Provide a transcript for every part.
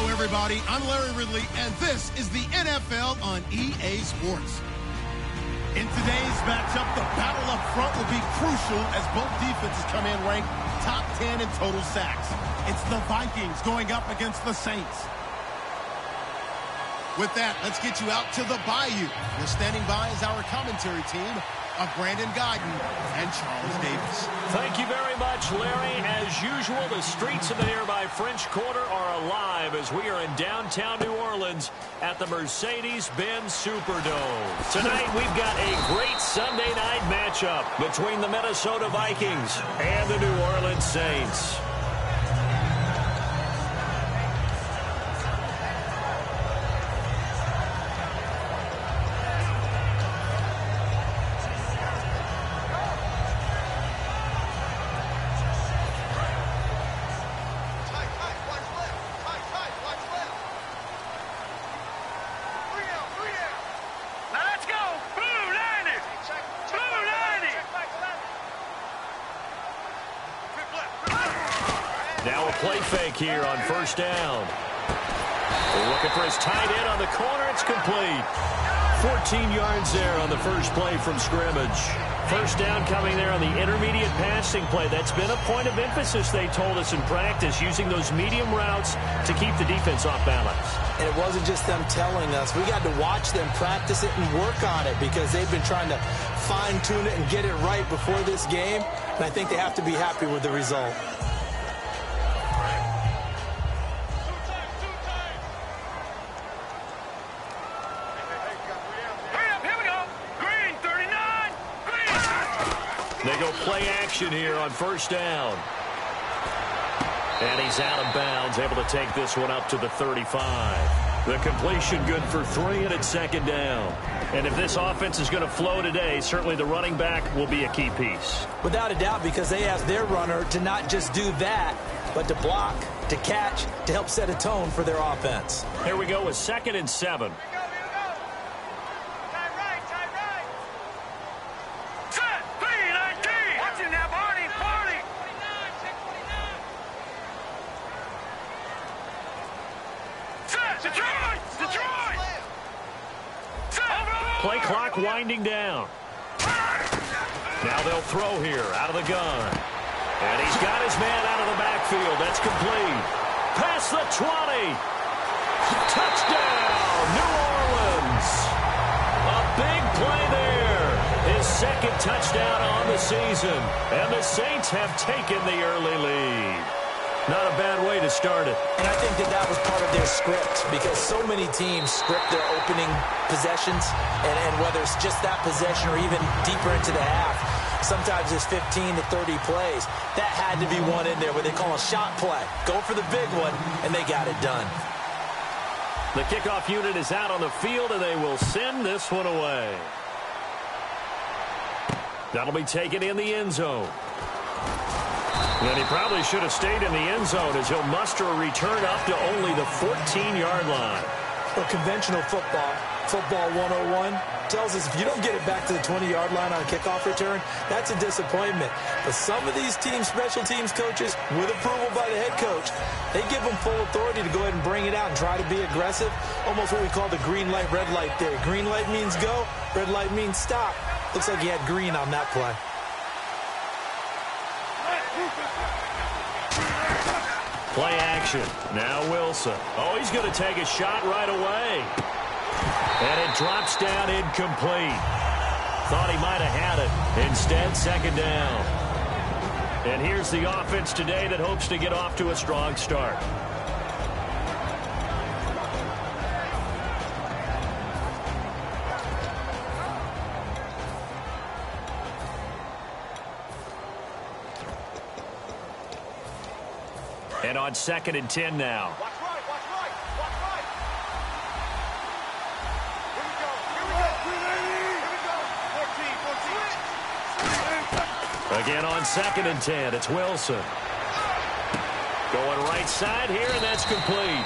Hello, everybody. I'm Larry Ridley, and this is the NFL on EA Sports. In today's matchup, the battle up front will be crucial as both defenses come in ranked top 10 in total sacks. It's the Vikings going up against the Saints. With that, let's get you out to the Bayou. We're standing by as our commentary team of Brandon Guyton and Charles Davis. Thank you very much, Larry. As usual, the streets of the nearby French Quarter are alive as we are in downtown New Orleans at the Mercedes-Benz Superdome. Tonight, we've got a great Sunday night matchup between the Minnesota Vikings and the New Orleans Saints. Now a play fake here on first down. Looking for his tight end on the corner. It's complete. 14 yards there on the first play from scrimmage. First down coming there on the intermediate passing play. That's been a point of emphasis, they told us in practice, using those medium routes to keep the defense off balance. And it wasn't just them telling us. We got to watch them practice it and work on it because they've been trying to fine-tune it and get it right before this game. And I think they have to be happy with the result. They go play action here on first down. And he's out of bounds, able to take this one up to the 35. The completion good for 3, and it's second down. And if this offense is going to flow today, certainly the running back will be a key piece. Without a doubt, because they ask their runner to not just do that, but to block, to catch, to help set a tone for their offense. Here we go with 2nd and 7. Play clock winding down. Now they'll throw here out of the gun. And he's got his man out of the backfield. That's complete. Past the 20. Touchdown, New Orleans. A big play there. His 2nd touchdown on the season. And the Saints have taken the early lead. Not a bad way to start it. And I think that was part of their script because so many teams script their opening possessions, and whether it's just that possession or even deeper into the half, sometimes it's 15 to 30 plays. That had to be one in there where they call a shot play. Go for the big one, and they got it done. The kickoff unit is out on the field, and they will send this one away. That'll be taken in the end zone. And he probably should have stayed in the end zone as he'll muster a return up to only the 14-yard line. Well, conventional football 101, tells us if you don't get it back to the 20-yard line on a kickoff return, that's a disappointment. But some of these teams, special teams coaches, with approval by the head coach, they give them full authority to go ahead and bring it out and try to be aggressive. Almost what we call the green light, red light theory. Green light means go, red light means stop. Looks like he had green on that play. Play action. Now Wilson. Oh, he's going to take a shot right away. And it drops down incomplete. Thought he might have had it. Instead, 2nd down. And here's the offense today that hopes to get off to a strong start. And on 2nd and 10 now. Watch right, watch right, watch right. Here we go, here we go, here we go. 14. Again on 2nd and 10, it's Wilson. Going right side here, and that's complete.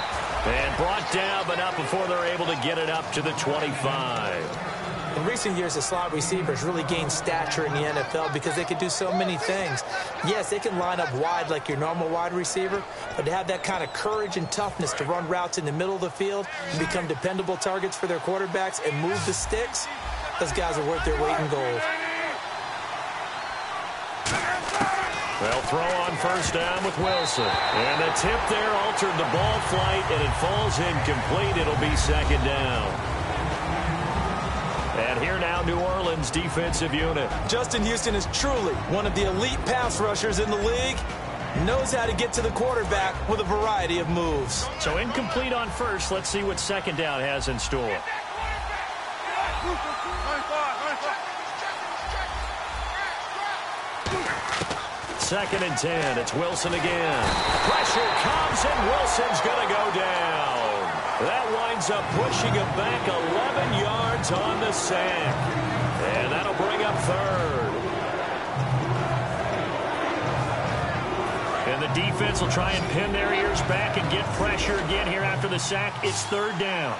And brought down, but not before they're able to get it up to the 25. In recent years, the slot receivers really gained stature in the NFL because they could do so many things. Yes, they can line up wide like your normal wide receiver, but to have that kind of courage and toughness to run routes in the middle of the field and become dependable targets for their quarterbacks and move the sticks, those guys are worth their weight in gold. They'll throw on first down with Wilson. And the tip there altered the ball flight, and it falls incomplete. It'll be second down. And here now, New Orleans defensive unit. Justin Houston is truly one of the elite pass rushers in the league. Knows how to get to the quarterback with a variety of moves. So incomplete on first. Let's see what second down has in store. Second and 10. It's Wilson again. Pressure comes, and Wilson's going to go down. That winds up pushing him back 11 yards on the sack. And that'll bring up third. And the defense will try and pin their ears back and get pressure again here after the sack. It's third down.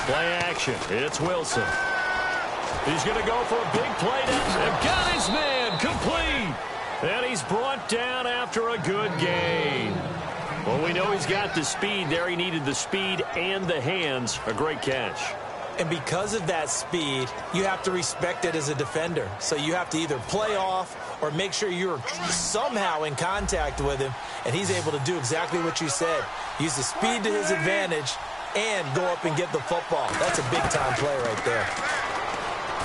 Play action. It's Wilson. He's going to go for a big play down. And got his man complete. And he's brought down after a good gain. Well, we know he's got the speed there. He needed the speed and the hands. A great catch. And because of that speed, you have to respect it as a defender. So you have to either play off or make sure you're somehow in contact with him. And he's able to do exactly what you said. Use the speed to his advantage and go up and get the football. That's a big-time play right there.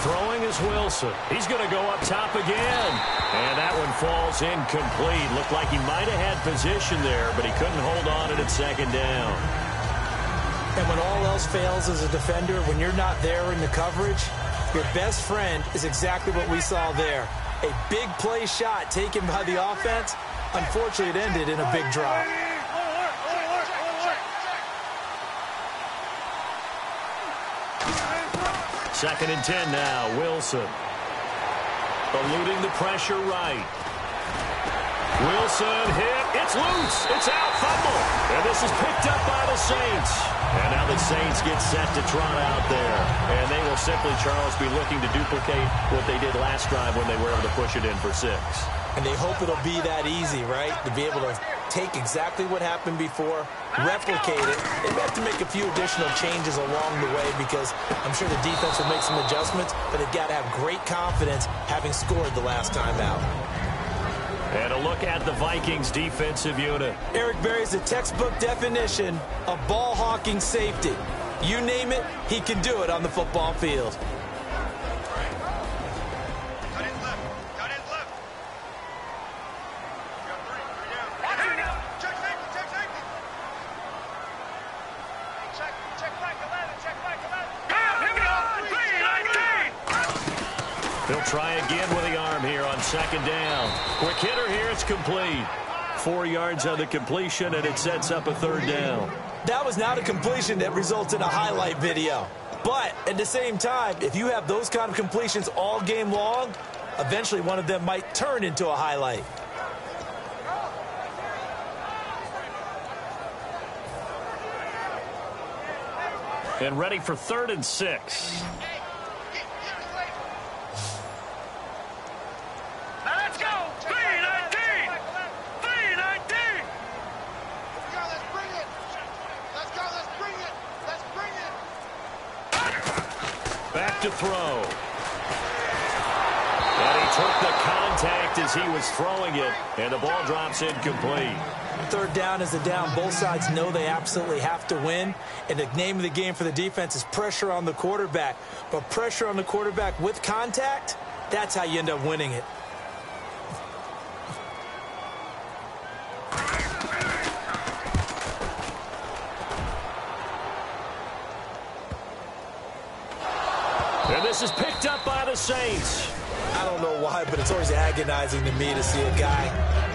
Throwing is Wilson. He's going to go up top again. And that one falls incomplete. Looked like he might have had position there, but he couldn't hold on at second down. And when all else fails as a defender, when you're not there in the coverage, your best friend is exactly what we saw there. A big play shot taken by the offense. Unfortunately, it ended in a big drop. Second and 10 now. Wilson. Eluding the pressure right. Wilson hit. It's loose. It's out. Fumble. And this is picked up by the Saints. And now the Saints get set to trot out there. And they will simply, Charles, be looking to duplicate what they did last drive when they were able to push it in for 6. And they hope it'll be that easy, right? To be able to take exactly what happened before, replicate it. They have to make a few additional changes along the way because I'm sure the defense will make some adjustments, but they've got to have great confidence having scored the last time out. And a look at the Vikings defensive unit. Eric Berry is a textbook definition of ball-hawking safety. You name it, he can do it on the football field. He'll try again with the arm here on second down. Quick hitter here, it's complete. 4 yards on the completion, and it sets up a third down. That was not a completion that results in a highlight video. But at the same time, if you have those kind of completions all game long, eventually one of them might turn into a highlight. And ready for 3rd and 6. To throw. And he took the contact as he was throwing it, and the ball drops incomplete. Third down is a down. Both sides know they absolutely have to win, and the name of the game for the defense is pressure on the quarterback. But pressure on the quarterback with contact, that's how you end up winning it. And this is picked up by the Saints. I don't know why, but it's always agonizing to me to see a guy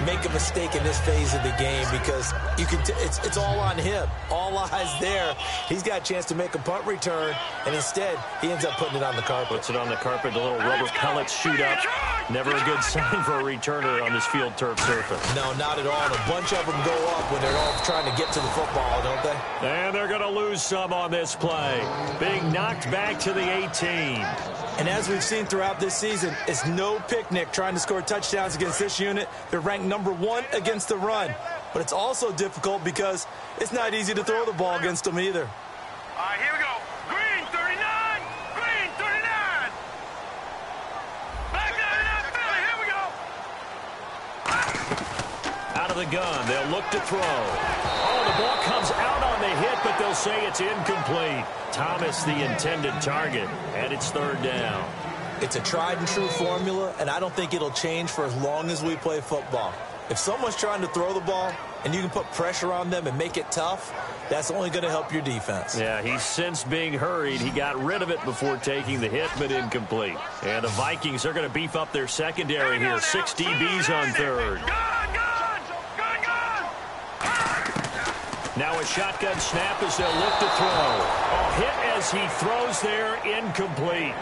make a mistake in this phase of the game because you can. It's all on him. All eyes there. He's got a chance to make a punt return, and instead he ends up putting it on the carpet. Puts it on the carpet. The little rubber pellets shoot up. Never a good sign for a returner on this field turf surface. No, not at all. And a bunch of them go up when they're all trying to get to the football, don't they? And they're going to lose some on this play. Being knocked back to the 18. And as we've seen throughout this season, it's no picnic trying to score touchdowns against this unit. They're ranked #1 against the run. But it's also difficult because it's not easy to throw the ball against them either. All right, here we go. Green 39. Green 39. Back 99 Philly. Here we go. Out of the gun. They'll look to throw. Oh, the ball comes out on the hit, but they'll say it's incomplete. Thomas, the intended target, and it's 3rd down. It's a tried and true formula, and I don't think it'll change for as long as we play football. If someone's trying to throw the ball and you can put pressure on them and make it tough, that's only going to help your defense. Yeah, he's since being hurried. He got rid of it before taking the hit, but incomplete. And the Vikings are going to beef up their secondary here. 6 DBs on 3rd. Now a shotgun snap as they'll look to throw. A hit as he throws there, incomplete.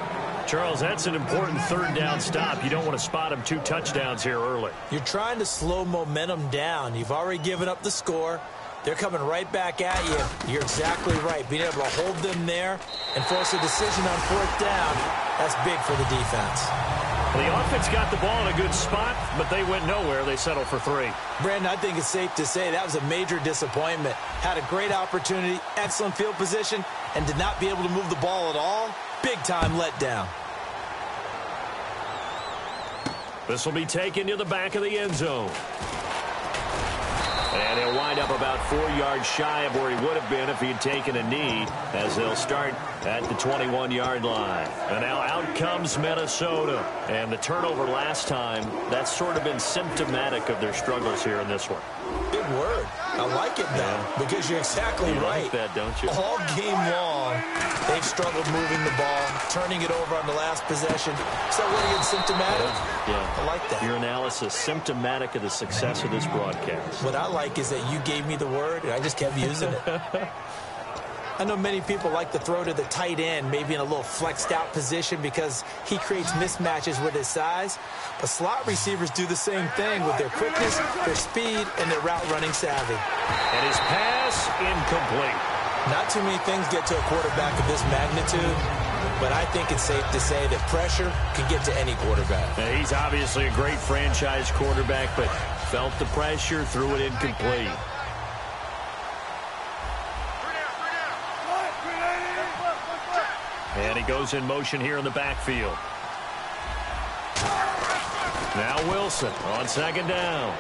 Charles, that's an important 3rd down stop. You don't want to spot him 2 touchdowns here early. You're trying to slow momentum down. You've already given up the score. They're coming right back at you. You're exactly right. Being able to hold them there and force a decision on 4th down, that's big for the defense. The offense got the ball in a good spot, but they went nowhere. They settled for 3. Brandon, I think it's safe to say that was a major disappointment. Had a great opportunity, excellent field position, and did not be able to move the ball at all. Big-time letdown. This will be taken to the back of the end zone. And he'll wind up about 4 yards shy of where he would have been if he'd taken a knee, as they'll start at the 21-yard line. And now out comes Minnesota. And the turnover last time, that's sort of been symptomatic of their struggles here in this one. Good word. I like it, though, because you're exactly right. You like that, don't you? All game long, they've struggled moving the ball, turning it over on the last possession. So what are you, symptomatic? Yeah. I like that. Your analysis, symptomatic of the success of this broadcast. What I like is that you gave me the word, and I just kept using it. I know many people like to throw to the tight end, maybe in a little flexed out position because he creates mismatches with his size. But slot receivers do the same thing with their quickness, their speed, and their route running savvy. And his pass incomplete. Not too many things get to a quarterback of this magnitude, but I think it's safe to say that pressure can get to any quarterback. Now, he's obviously a great franchise quarterback, but felt the pressure, threw it incomplete. And he goes in motion here in the backfield. Now Wilson on 2nd down.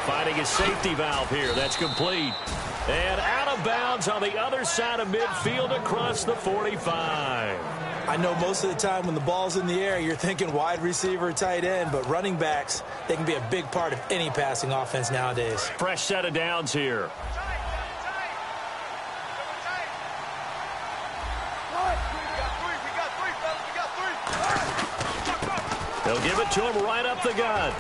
Finding his safety valve here. That's complete. And out of bounds on the other side of midfield across the 45. I know most of the time when the ball's in the air, you're thinking wide receiver, tight end, but running backs, they can be a big part of any passing offense nowadays. Fresh set of downs here. They'll give it to him right up the gut.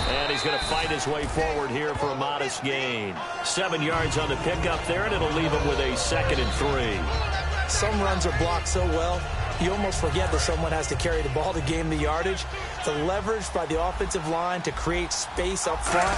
And he's going to fight his way forward here for a modest gain. 7 yards on the pickup there, and it'll leave him with a 2nd and 3. Some runs are blocked so well, you almost forget that someone has to carry the ball to gain the yardage. The leverage by the offensive line to create space up front,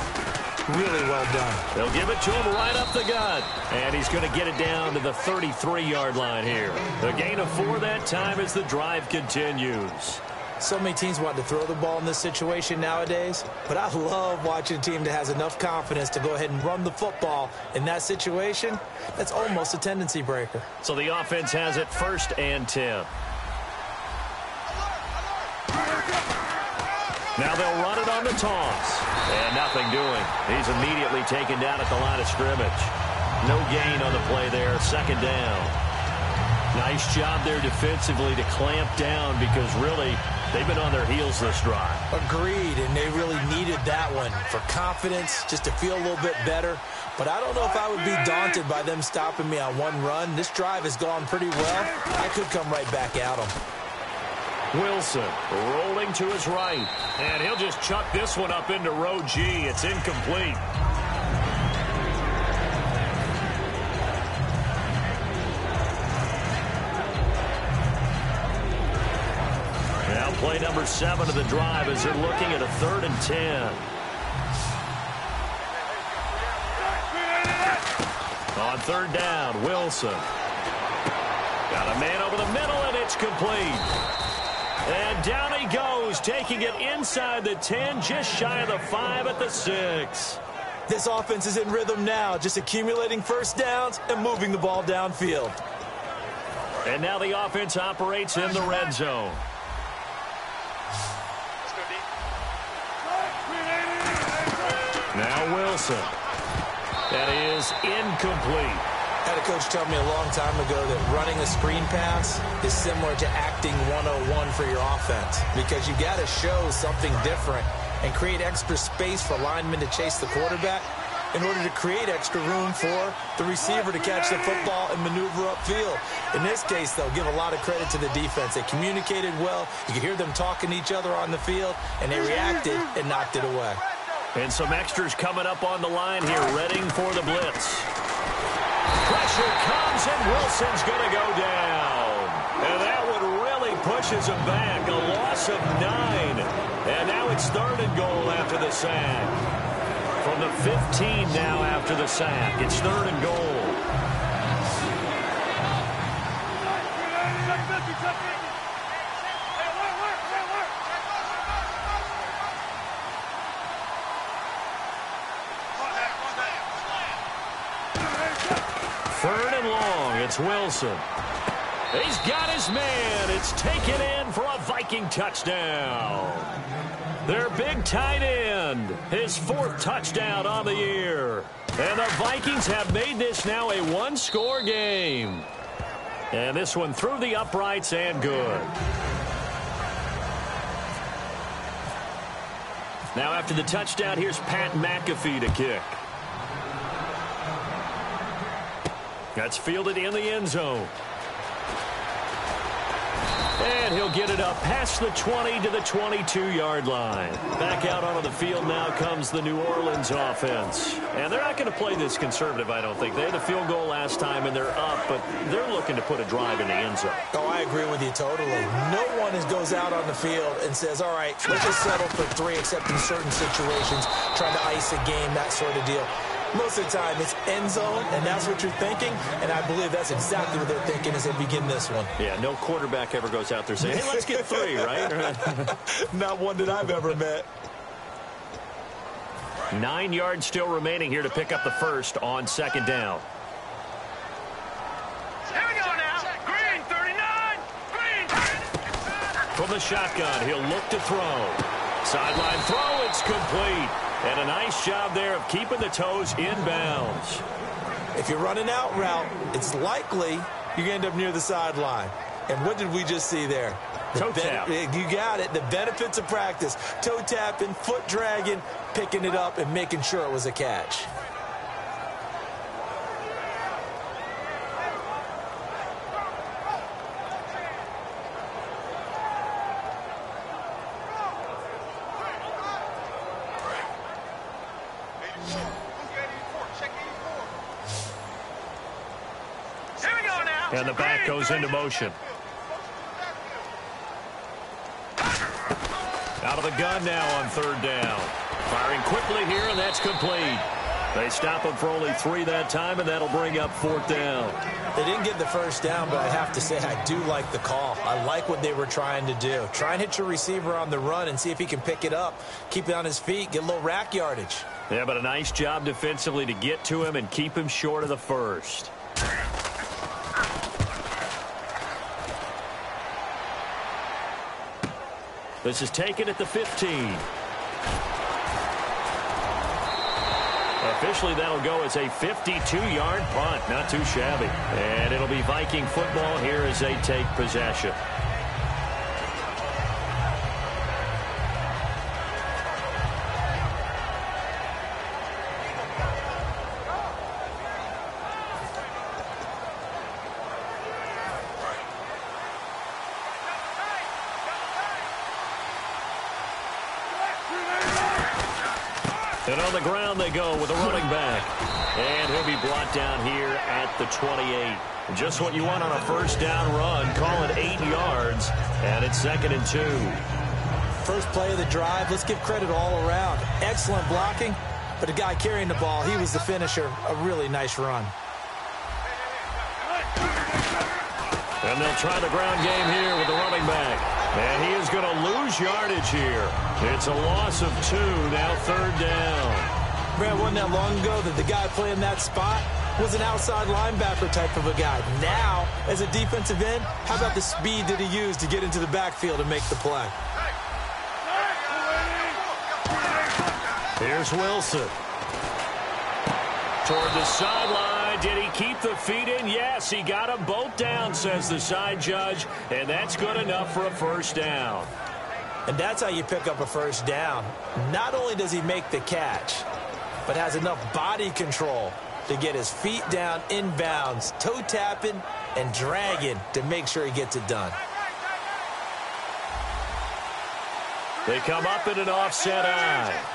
really well done. They'll give it to him right up the gut. And he's going to get it down to the 33-yard line here. A gain of 4 that time as the drive continues. So many teams want to throw the ball in this situation nowadays, but I love watching a team that has enough confidence to go ahead and run the football in that situation. That's almost a tendency breaker. So the offense has it 1st and 10. Now they'll run it on the toss. And nothing doing. He's immediately taken down at the line of scrimmage. No gain on the play there. 2nd down. Nice job there defensively to clamp down because really they've been on their heels this drive. Agreed, and they really needed that one for confidence, just to feel a little bit better. But I don't know if I would be daunted by them stopping me on one run. This drive has gone pretty well. I could come right back at them. Wilson rolling to his right. And he'll just chuck this one up into row G. It's incomplete. Now play number 7 of the drive as they're looking at a 3rd and 10. On 3rd down, Wilson. Got a man over the middle, and it's complete. And down he goes, taking it inside the 10, just shy of the 5 at the 6. This offense is in rhythm now, just accumulating first downs and moving the ball downfield. And now the offense operates in the red zone. Now Wilson. That is incomplete. I had a coach tell me a long time ago that running a screen pass is similar to acting 101 for your offense, because you got to show something different and create extra space for linemen to chase the quarterback in order to create extra room for the receiver to catch the football and maneuver upfield. In this case, though, give a lot of credit to the defense. They communicated well. You could hear them talking to each other on the field, and they reacted and knocked it away. And some extras coming up on the line here, readying for the blitz. Pressure comes, and Wilson's going to go down. And that one really pushes him back. A loss of 9. And now it's 3rd and goal after the sack. From the 15 now after the sack. It's 3rd and goal. It's Wilson. He's got his man. It's taken in for a Viking touchdown. Their big tight end, his 4th touchdown on the year. And the Vikings have made this now a 1-score game. And this one through the uprights and good. Now after the touchdown, here's Pat McAfee to kick. That's fielded in the end zone. And he'll get it up past the 20 to the 22-yard line. Back out onto the field now comes the New Orleans offense. And they're not going to play this conservative, I don't think. They had a field goal last time, and they're up, but they're looking to put a drive in the end zone. Oh, I agree with you totally. No one goes out on the field and says, all right, let's just settle for 3, except in certain situations, trying to ice a game, that sort of deal. Most of the time, it's end zone, and that's what you're thinking, and I believe that's exactly what they're thinking as they begin this one. Yeah, no quarterback ever goes out there saying, hey, let's get 3, right? Not one that I've ever met. 9 yards still remaining here to pick up the first on 2nd down. Here we go now. Green, 39. Green. From the shotgun, he'll look to throw. Sideline throw, it's complete. And a nice job there of keeping the toes inbounds. If you're running out route, it's likely you're going to end up near the sideline. And what did we just see there? Toe tap. You got it. The benefits of practice. Toe tapping, foot dragging, picking it up, and making sure it was a catch. And the back goes into motion. Out of the gun now on 3rd down. Firing quickly here, and that's complete. They stop him for only 3 that time, and that'll bring up 4th down. They didn't get the first down, but I have to say I do like the call. I like what they were trying to do. Try and hit your receiver on the run and see if he can pick it up. Keep it on his feet, get a little rack yardage. Yeah, but a nice job defensively to get to him and keep him short of the first. This is taken at the 15. Officially, that'll go as a 52-yard punt. Not too shabby. And it'll be Viking football here as they take possession. And on the ground they go with a running back. And he'll be brought down here at the 28. Just what you want on a first down run. Call it 8 yards. And it's 2nd and 2. First play of the drive. Let's give credit all around. Excellent blocking. But the guy carrying the ball, he was the finisher. A really nice run. And they'll try the ground game here with the running back. And he is going to lose yardage here. It's a loss of 2, now 3rd down. Man, wasn't that long ago that the guy playing that spot was an outside linebacker type of a guy. Now, as a defensive end, how about the speed that he used to get into the backfield and make the play? Here's Wilson. Toward the sideline. Did he keep the feet in? Yes, he got them both down, says the side judge. And that's good enough for a first down. And that's how you pick up a first down. Not only does he make the catch, but has enough body control to get his feet down inbounds, toe tapping and dragging to make sure he gets it done. They come up in an offset eye.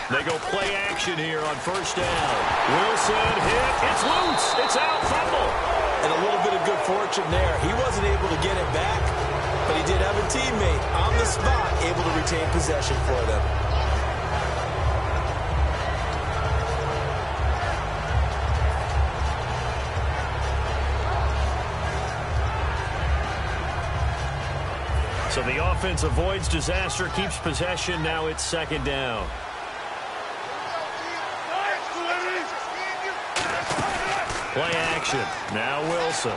They go play action here on first down. Wilson hit. It's loose. It's out. Fumble. And a little bit of good fortune there. He wasn't able to get it back, but he did have a teammate on the spot able to retain possession for them. So the offense avoids disaster, keeps possession. Now it's 2nd down. Play action. Now Wilson.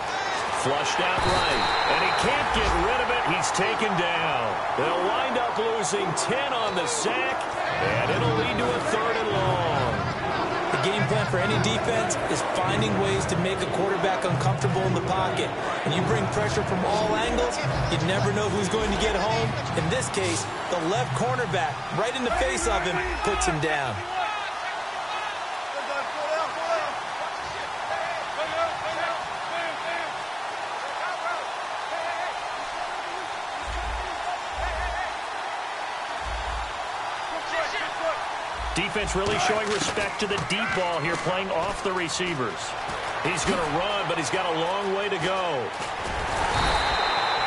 Flushed out right. And he can't get rid of it. He's taken down. They'll wind up losing 10 on the sack. And it'll lead to a 3rd and long. The game plan for any defense is finding ways to make a quarterback uncomfortable in the pocket. When you bring pressure from all angles, you never know who's going to get home. In this case, the left cornerback, right in the face of him, puts him down. Defense really showing respect to the deep ball here, playing off the receivers. He's going to run, but he's got a long way to go.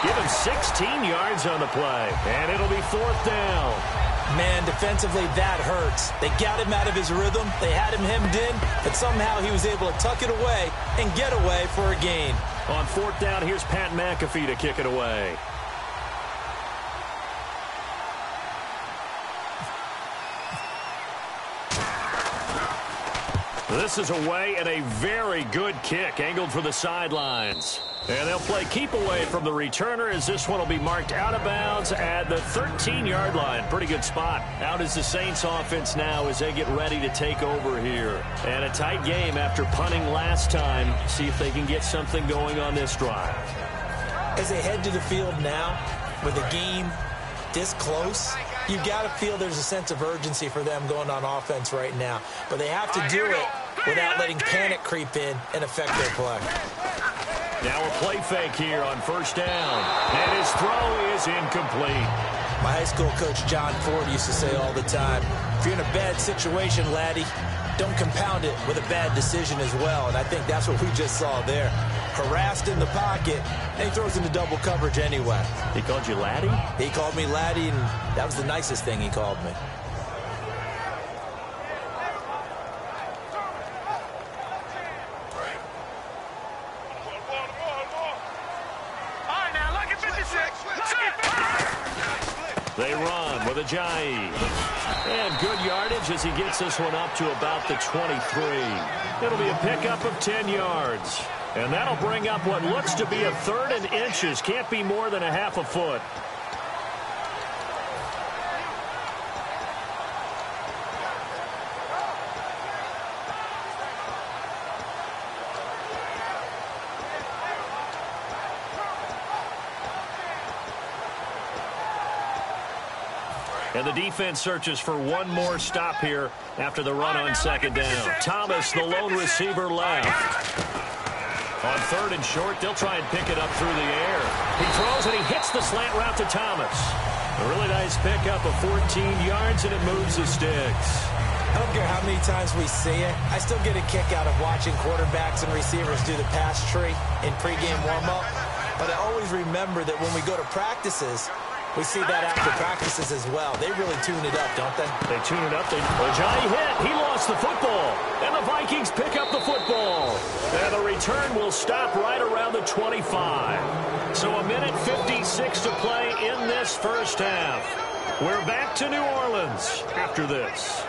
Give him 16 yards on the play, and it'll be 4th down. Man, defensively, that hurts. They got him out of his rhythm. They had him hemmed in, but somehow he was able to tuck it away and get away for a gain. On 4th down, here's Pat McAfee to kick it away. This is away and a very good kick, angled for the sidelines. And they'll play keep away from the returner as this one will be marked out of bounds at the 13-yard line. Pretty good spot. Out is the Saints offense now as they get ready to take over here. And a tight game after punting last time. See if they can get something going on this drive. As they head to the field now, with the game this close, you got to feel there's a sense of urgency for them going on offense right now. But they have to do it without letting panic creep in and affect their play. Now a play fake here on first down. And his throw is incomplete. My high school coach John Ford used to say all the time, if you're in a bad situation, laddie, don't compound it with a bad decision as well. And I think that's what we just saw there. Harassed in the pocket, and he throws into double coverage anyway. He called you laddie? He called me laddie, and that was the nicest thing he called me. They run with Ajayi. And good yardage as he gets this one up to about the 23. It'll be a pickup of 10 yards. And that'll bring up what looks to be a 3rd and inches. Can't be more than a half a foot. And the defense searches for one more stop here after the run on second down. Thomas, the lone receiver, left. On third and short, they'll try and pick it up through the air. He throws and he hits the slant route to Thomas. A really nice pickup of 14 yards, and it moves the sticks. I don't care how many times we see it. I still get a kick out of watching quarterbacks and receivers do the pass tree in pregame warm-up. But I always remember that when we go to practices, we see that after practices as well. They really tune it up, don't they? They tune it up. Johnny hit. He lost the football. And the Vikings pick up the football. And the return will stop right around the 25. So a minute 56 to play in this first half. We're back to New Orleans after this.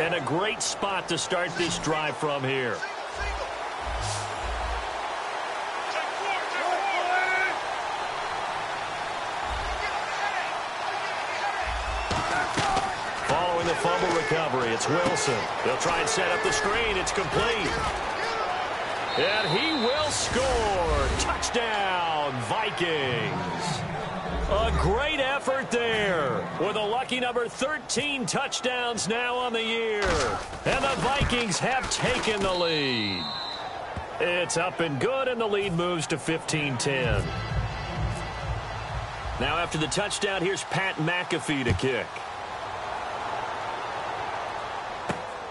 And a great spot to start this drive from here. Following the fumble recovery, it's Wilson. They'll try and set up the screen. It's complete. And he will score. Touchdown, Vikings. A great effort there with a lucky number 13 touchdowns now on the year. And the Vikings have taken the lead. It's up and good, and the lead moves to 15-10. Now after the touchdown, here's Pat McAfee to kick.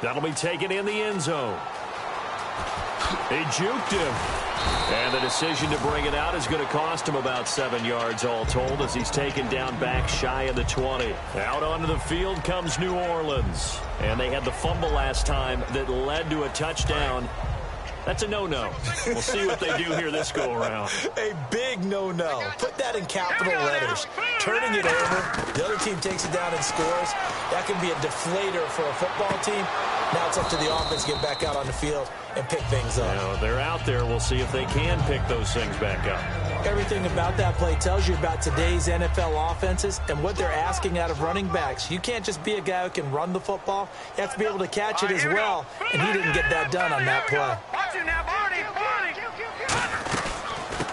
That'll be taken in the end zone. He juked him. And the decision to bring it out is going to cost him about 7 yards all told as he's taken down back shy of the 20. Out onto the field comes New Orleans. And they had the fumble last time that led to a touchdown. That's a no-no. We'll see what they do here this go-around. A big no-no. Put that in capital letters. Turning it over, the other team takes it down and scores. That can be a deflator for a football team. Now it's up to the offense to get back out on the field and pick things up. You know, they're out there. We'll see if they can pick those things back up. Everything about that play tells you about today's NFL offenses and what they're asking out of running backs. You can't just be a guy who can run the football. You have to be able to catch it as well, and he didn't get that done on that play.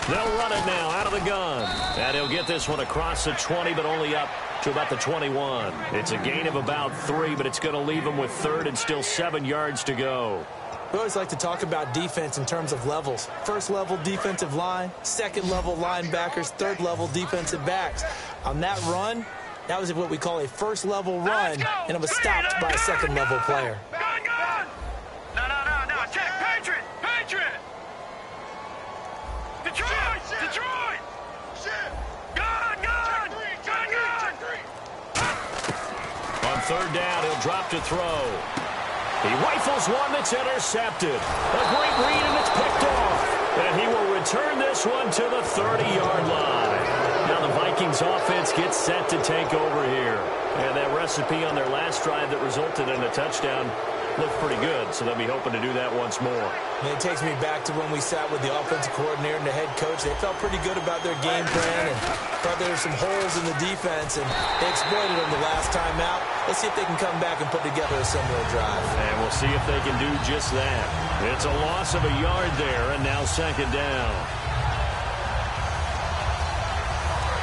They'll run it now out of the gun. And he'll get this one across the 20, but only up to about the 21. It's a gain of about 3, but it's going to leave him with third and still 7 yards to go. We always like to talk about defense in terms of levels. First level defensive line, second level linebackers, third level defensive backs. On that run, that was what we call a first level run, and it was stopped by a second level player. No, check, Patriot! Detroit! Gun! On third down, he'll drop to throw. He rifles one that's intercepted. A great read, and it's picked off. And he will return this one to the 30-yard line. Now the Vikings offense gets set to take over here. And that recipe on their last drive that resulted in a touchdown looked pretty good, so they'll be hoping to do that once more. And it takes me back to when we sat with the offensive coordinator and the head coach. They felt pretty good about their game plan and thought there were some holes in the defense, and they exploited them the last time out. Let's see if they can come back and put together a similar drive. And we'll see if they can do just that. It's a loss of a yard there, and now second down.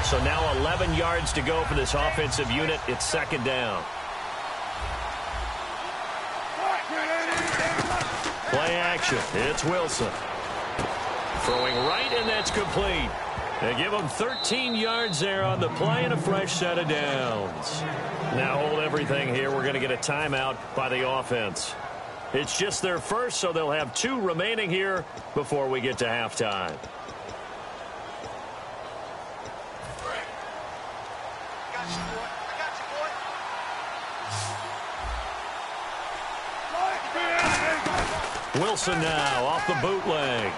So now 11 yards to go for this offensive unit. It's second down. Play action. It's Wilson. Throwing right, and that's complete. They give him 13 yards there on the play and a fresh set of downs. Now hold everything here. We're going to get a timeout by the offense. It's just their first, so they'll have 2 remaining here before we get to halftime. Wilson now off the bootleg.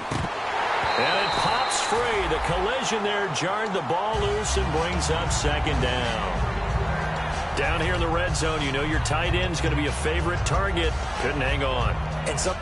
And it pops free. The collision there jarred the ball loose and brings up second down. Down here in the red zone, you know your tight end's going to be a favorite target. Couldn't hang on. And some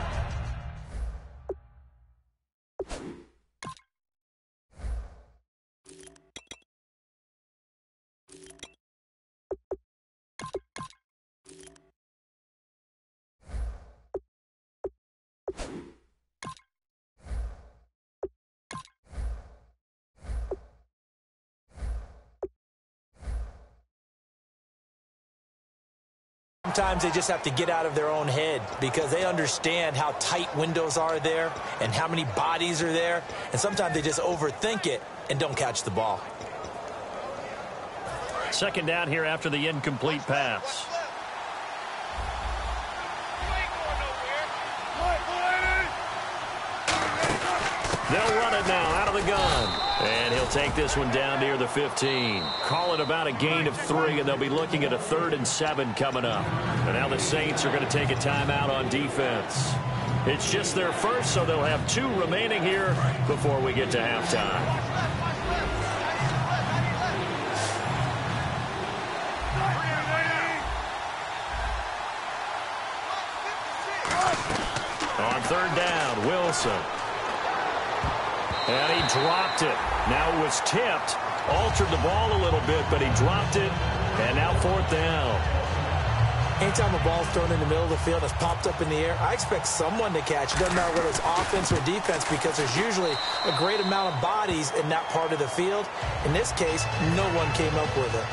sometimes they just have to get out of their own head because they understand how tight windows are there and how many bodies are there. And sometimes they just overthink it and don't catch the ball. Second down here after the incomplete pass. They'll run it now out of the gun. And he'll take this one down near the 15. Call it about a gain of 3, and they'll be looking at a 3rd and 7 coming up. And now the Saints are going to take a timeout on defense. It's just their first, so they'll have 2 remaining here before we get to halftime. On 3rd down, Wilson. And he dropped it. Now it was tipped. Altered the ball a little bit, but he dropped it. And now 4th down. Anytime a ball's thrown in the middle of the field and it's popped up in the air, I expect someone to catch it. Doesn't matter whether it's offense or defense because there's usually a great amount of bodies in that part of the field. In this case, no one came up with it.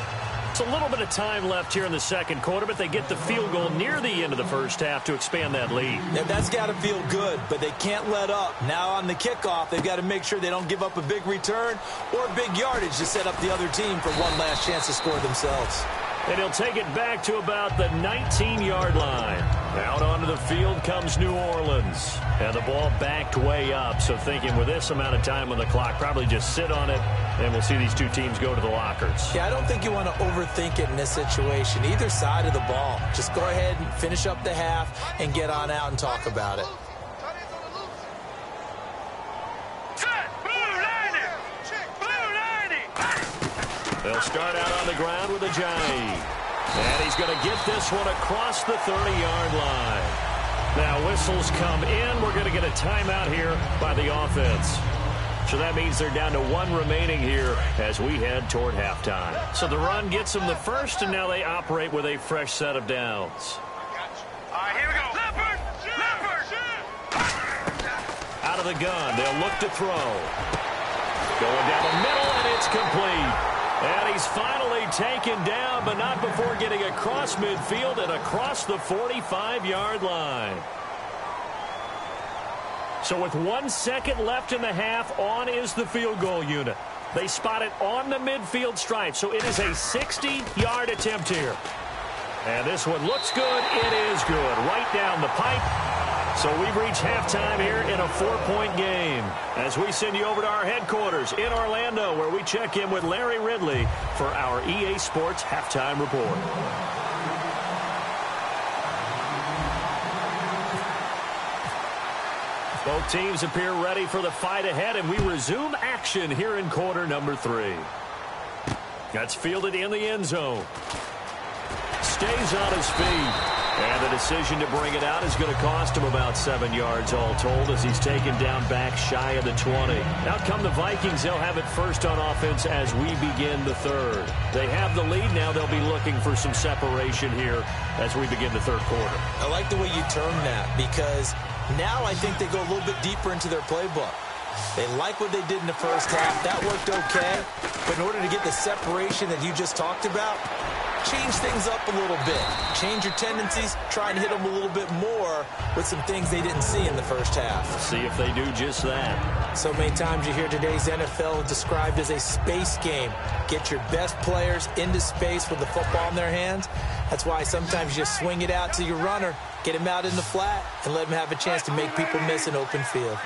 It's a little bit of time left here in the second quarter, but they get the field goal near the end of the first half to expand that lead. Yeah, that's got to feel good, but they can't let up. Now on the kickoff, they've got to make sure they don't give up a big return or big yardage to set up the other team for one last chance to score themselves. And he'll take it back to about the 19-yard line. Out onto the field comes New Orleans. And the ball backed way up, so thinking with this amount of time on the clock, probably just sit on it, and we'll see these 2 teams go to the lockers. Yeah, I don't think you want to overthink it in this situation. Either side of the ball. Just go ahead and finish up the half and get on out and talk about it. They'll start out on the ground with Ajayi. And he's going to get this one across the 30-yard line. Now whistles come in. We're going to get a timeout here by the offense. So that means they're down to 1 remaining here as we head toward halftime. So the run gets them the first, and now they operate with a fresh set of downs. All right, here we go. Leopard! Out of the gun, they'll look to throw. Going down the middle, and it's complete. And he's finally taken down, but not before getting across midfield and across the 45-yard line. So with 1 second left in the half, on is the field goal unit. They spot it on the midfield stripe, so it is a 60-yard attempt here. And this one looks good. It is good. Right down the pipe. So we've reached halftime here in a 4-point game as we send you over to our headquarters in Orlando, where we check in with Larry Ridley for our EA Sports Halftime Report. Both teams appear ready for the fight ahead, and we resume action here in quarter number 3. That's fielded in the end zone. Stays on his feet. And the decision to bring it out is going to cost him about 7 yards all told as he's taken down back shy of the 20. Out come the Vikings. They'll have it first on offense as we begin the third. They have the lead now. They'll be looking for some separation here as we begin the third quarter. I like the way you term that because now I think they go a little bit deeper into their playbook. They like what they did in the first half. That worked okay. But in order to get the separation that you just talked about, change things up a little bit. Change your tendencies. Try and hit them a little bit more with some things they didn't see in the first half. See if they do just that. So many times you hear today's NFL described as a space game. Get your best players into space with the football in their hands. That's why sometimes you just swing it out to your runner, get him out in the flat, and let him have a chance to make people miss an open field.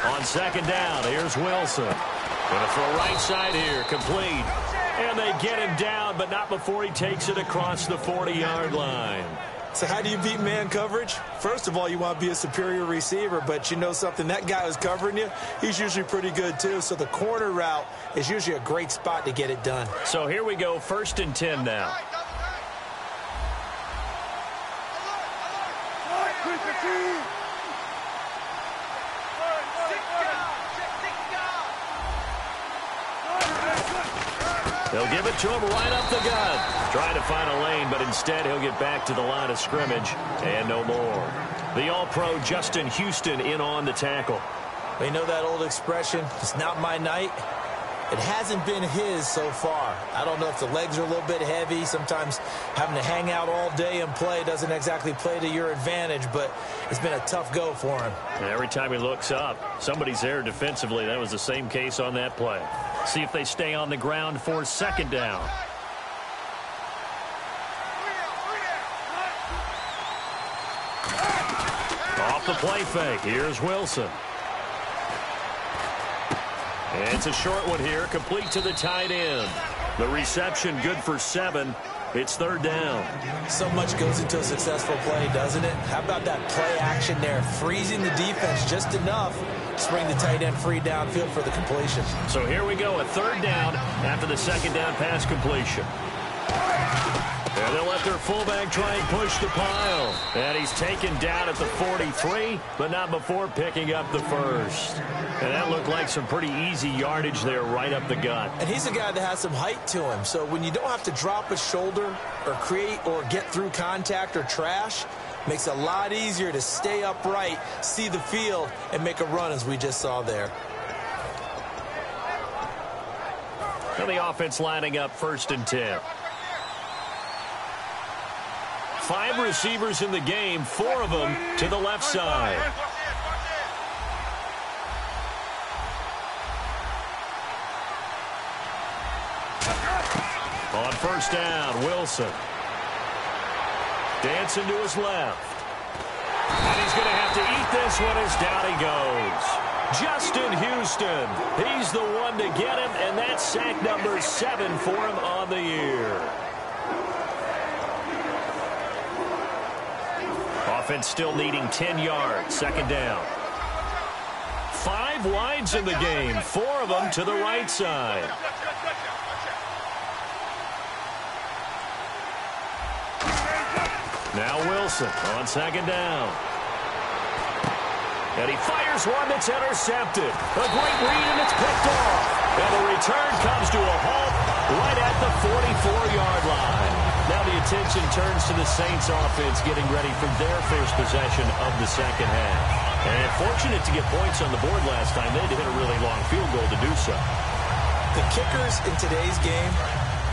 On second down, here's Wilson. Going to throw right side here, complete. And they get him down, but not before he takes it across the 40-yard line. So how do you beat man coverage? First of all, you want to be a superior receiver, but you know something, that guy who's covering you, he's usually pretty good too. So the corner route is usually a great spot to get it done. So here we go, 1st and 10 now. They'll give it to him right up the gut. Trying to find a lane, but instead he'll get back to the line of scrimmage and no more. The All-Pro Justin Houston in on the tackle. You know that old expression, it's not my night? It hasn't been his so far. I don't know if the legs are a little bit heavy. Sometimes having to hang out all day and play doesn't exactly play to your advantage, but it's been a tough go for him. And every time he looks up, somebody's there defensively. That was the same case on that play. See if they stay on the ground for second down. Off the play fake. Here's Wilson. It's a short one here, complete to the tight end. The reception good for 7. It's third down. So much goes into a successful play, doesn't it? How about that play action there? Freezing the defense just enough to bring the tight end free downfield for the completion. So here we go, a third down after the second down pass completion. And they'll let their fullback try and push the pile. And he's taken down at the 43, but not before picking up the first. And that looked like some pretty easy yardage there right up the gut. And he's a guy that has some height to him. So when you don't have to drop a shoulder or create or get through contact or trash, makes it a lot easier to stay upright, see the field, and make a run as we just saw there. And the offense lining up 1st and 10. 5 receivers in the game, 4 of them to the left side. On 1st down, Wilson. Dancing to his left. And he's going to have to eat this one as down he goes. Justin Houston. He's the one to get him, and that's sack number 7 for him on the year. Offense still needing 10 yards. Second down. 5 wides in the game. 4 of them to the right side. Now Wilson on second down. And he fires one that's intercepted. A great read, and it's picked off. And the return comes to a halt right at the 44-yard line. Now the attention turns to the Saints offense getting ready for their first possession of the second half. And fortunate to get points on the board last time. They had to hit a really long field goal to do so. The kickers in today's game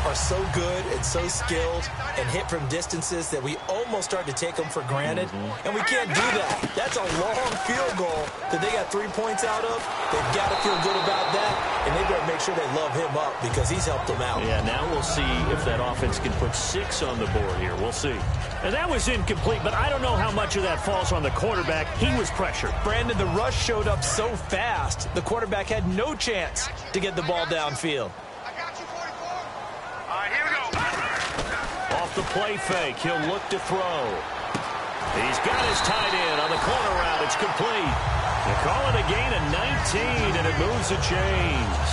are so good and so skilled and hit from distances that we almost start to take them for granted. And we can't do that. That's a long field goal that they got 3 points out of. They've got to feel good about that, and they better make sure they love him up because he's helped them out. Yeah, now we'll see if that offense can put 6 on the board here. We'll see. And that was incomplete, but I don't know how much of that falls on the quarterback. He was pressured. Brandon, the rush showed up so fast, the quarterback had no chance to get the ball downfield. Off the play fake, he'll look to throw. He's got his tight end on the corner route. It's complete. They call it a gain of 19, and it moves the chains.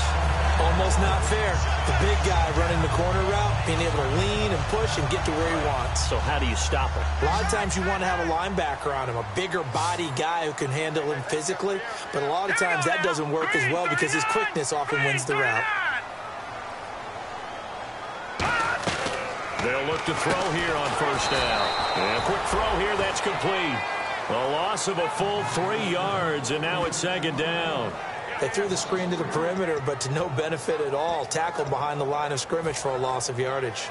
Almost not fair. The big guy running the corner route, being able to lean and push and get to where he wants. So how do you stop him? A lot of times you want to have a linebacker on him, a bigger body guy who can handle him physically. But a lot of times that doesn't work as well because his quickness often wins the route. They'll look to throw here on 1st down. And a quick throw here, that's complete. A loss of a full 3 yards, and now it's 2nd down. They threw the screen to the perimeter, but to no benefit at all. Tackled behind the line of scrimmage for a loss of yardage.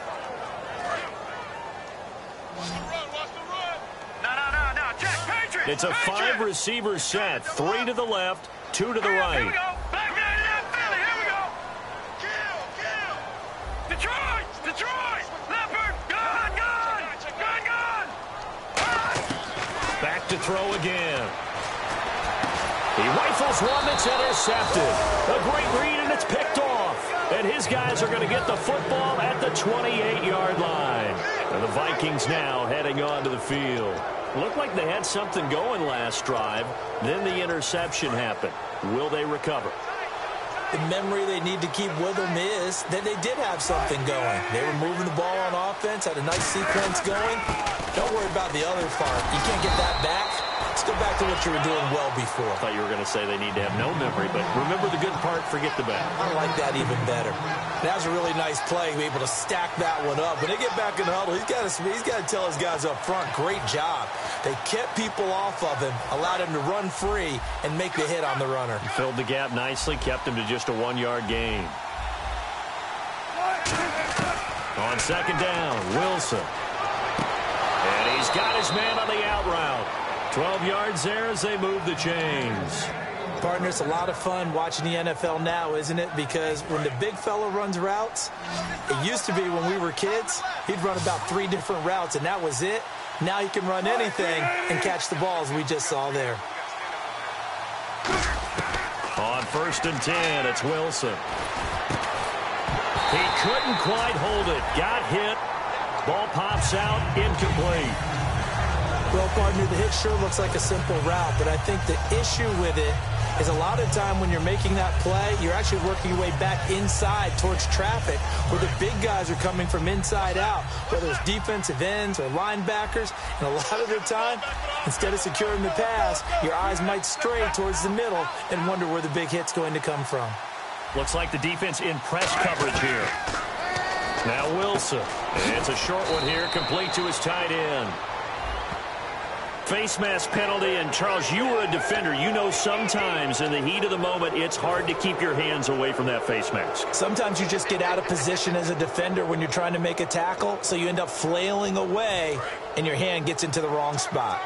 It's a 5-receiver set. 3 to the left, 2 to the right. Back to throw again. He rifles one that's intercepted. A great read, and it's picked off. And his guys are going to get the football at the 28-yard line. And the Vikings now heading onto the field. Looked like they had something going last drive. Then the interception happened. Will they recover? The memory they need to keep with them is that they did have something going. They were moving the ball on offense, had a nice sequence going. Don't worry about the other part. You can't get that back. Just Go back to what you were doing well before. I thought you were going to say they need to have no memory, but remember the good part, forget the bad. I like that even better. That was a really nice play, be able to stack that one up. When they get back in the huddle, he's got to tell his guys up front, great job. They kept people off of him, allowed him to run free and make the hit on the runner. He filled the gap nicely, kept him to just a 1-yard gain. On second down, Wilson. And he's got his man on the out route. 12 yards there as they move the chains. Partner, it's a lot of fun watching the NFL now, isn't it? Because when the big fella runs routes, it used to be when we were kids, he'd run about 3 different routes, and that was it. Now he can run anything and catch the balls we just saw there. On 1st and 10, it's Wilson. He couldn't quite hold it. Got hit. Ball pops out. Incomplete. Well, partner, the hit sure looks like a simple route, but I think the issue with it is a lot of time when you're making that play, you're actually working your way back inside towards traffic where the big guys are coming from inside out, whether it's defensive ends or linebackers. And a lot of the time, instead of securing the pass, your eyes might stray towards the middle and wonder where the big hit's going to come from. Looks like the defense in press coverage here. Now Wilson. And it's a short one here, complete to his tight end. Face mask penalty, and Charles, you were a defender. You know sometimes in the heat of the moment, it's hard to keep your hands away from that face mask. Sometimes you just get out of position as a defender when you're trying to make a tackle, so you end up flailing away, and your hand gets into the wrong spot.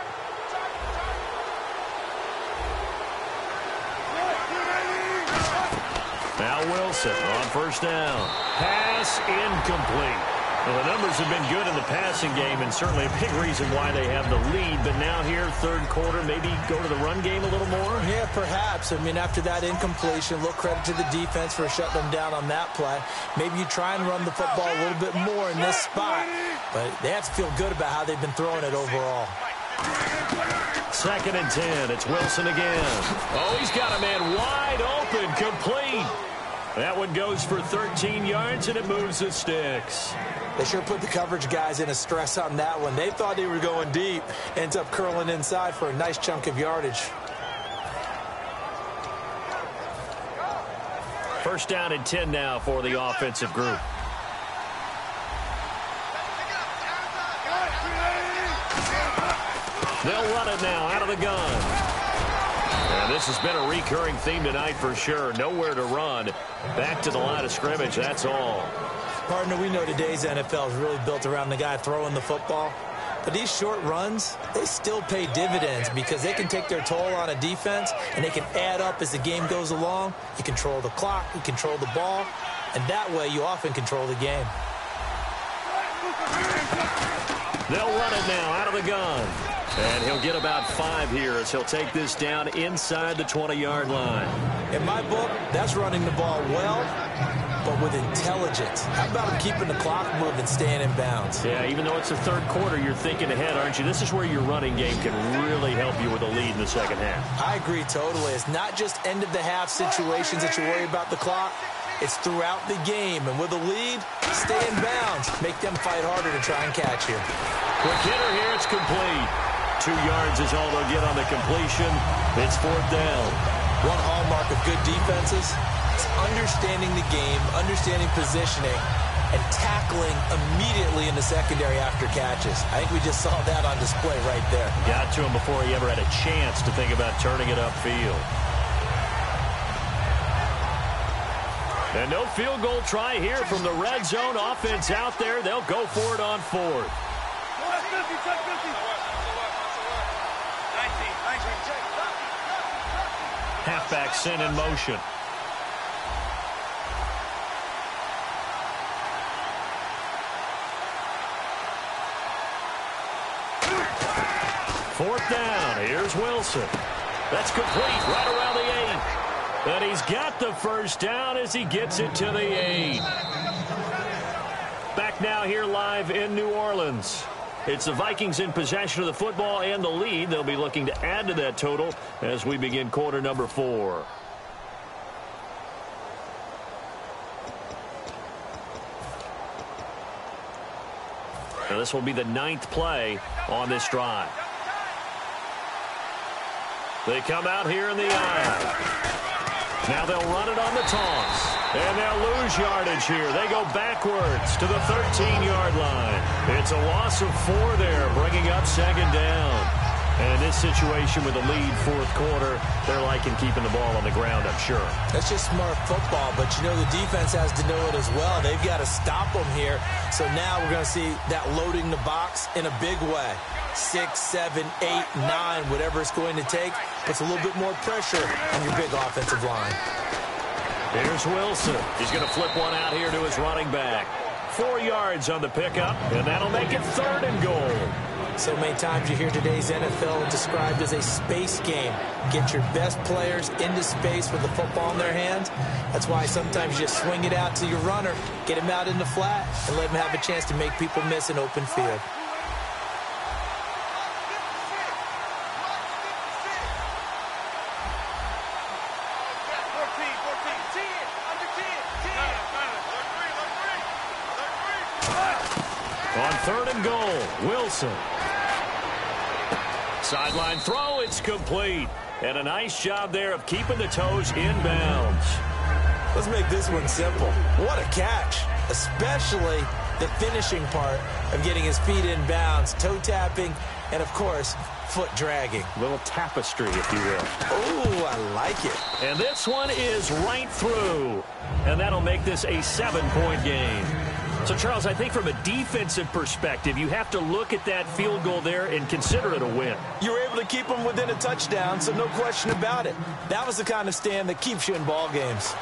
Now Wilson on 1st down. Pass incomplete. Well, the numbers have been good in the passing game, and certainly a big reason why they have the lead. But now here, 3rd quarter, maybe go to the run game a little more? Yeah, perhaps. I mean, after that incompletion, a little credit to the defense for shutting them down on that play. Maybe you try and run the football a little bit more in this spot. But they have to feel good about how they've been throwing it overall. 2nd and 10. It's Wilson again. Oh, he's got a man wide open, complete. That one goes for 13 yards, and it moves the sticks. They sure put the coverage guys in a stress on that one. They thought they were going deep. Ends up curling inside for a nice chunk of yardage. 1st down and 10 now for the offensive group. They'll run it now out of the gun. And this has been a recurring theme tonight for sure. Nowhere to run. Back to the line of scrimmage, that's all. Partner, we know today's NFL is really built around the guy throwing the football. But these short runs, they still pay dividends because they can take their toll on a defense and they can add up as the game goes along. You control the clock, you control the ball, and that way you often control the game. They'll run it now out of the gun. And he'll get about 5 here as he'll take this down inside the 20-yard line. In my book, that's running the ball well, but with intelligence. How about him keeping the clock moving, staying in bounds? Yeah, even though it's the 3rd quarter, you're thinking ahead, aren't you? This is where your running game can really help you with a lead in the 2nd half. I agree totally. It's not just end-of-the-half situations that you worry about the clock. It's throughout the game. And with a lead, stay in bounds. Make them fight harder to try and catch you. Quick hitter here, it's complete. 2 yards is all they'll get on the completion. It's 4th down. One hallmark of good defenses is understanding the game, understanding positioning, and tackling immediately in the secondary after catches. I think we just saw that on display right there. Got to him before he ever had a chance to think about turning it upfield. And no field goal try here from the red zone. Offense out there. They'll go for it on 4th. Halfback sent in motion. Fourth down. Here's Wilson. That's complete right around the 8. And he's got the first down as he gets it to the 8. Back now here live in New Orleans. It's the Vikings in possession of the football and the lead. They'll be looking to add to that total as we begin quarter number 4. Now this will be the 9th play on this drive. They come out here in the aisle. Now they'll run it on the toss. And they'll lose yardage here. They go backwards to the 13-yard line. It's a loss of 4 there, bringing up second down. And in this situation with the lead fourth quarter, they're liking keeping the ball on the ground, I'm sure. That's just smart football, but you know the defense has to know it as well. They've got to stop them here. So now we're going to see that loading the box in a big way. 6, 7, 8, 9, whatever it's going to take, puts a little bit more pressure on your big offensive line. Here's Wilson. He's going to flip one out here to his running back. 4 yards on the pickup, and that'll make it 3rd and goal. So many times you hear today's NFL described as a space game. Get your best players into space with the football in their hands. That's why sometimes you just swing it out to your runner, get him out in the flat, and let him have a chance to make people miss an open field. On 3rd and goal, Wilson. Sideline throw, it's complete. And a nice job there of keeping the toes in bounds. Let's make this one simple. What a catch, especially the finishing part of getting his feet in bounds, toe tapping, and, of course, foot dragging. A little tapestry, if you will. Oh, I like it. And this one is right through. And that'll make this a 7-point game. So, Charles, I think from a defensive perspective, you have to look at that field goal there and consider it a win. You were able to keep them within a touchdown, so no question about it. That was the kind of stand that keeps you in ball games.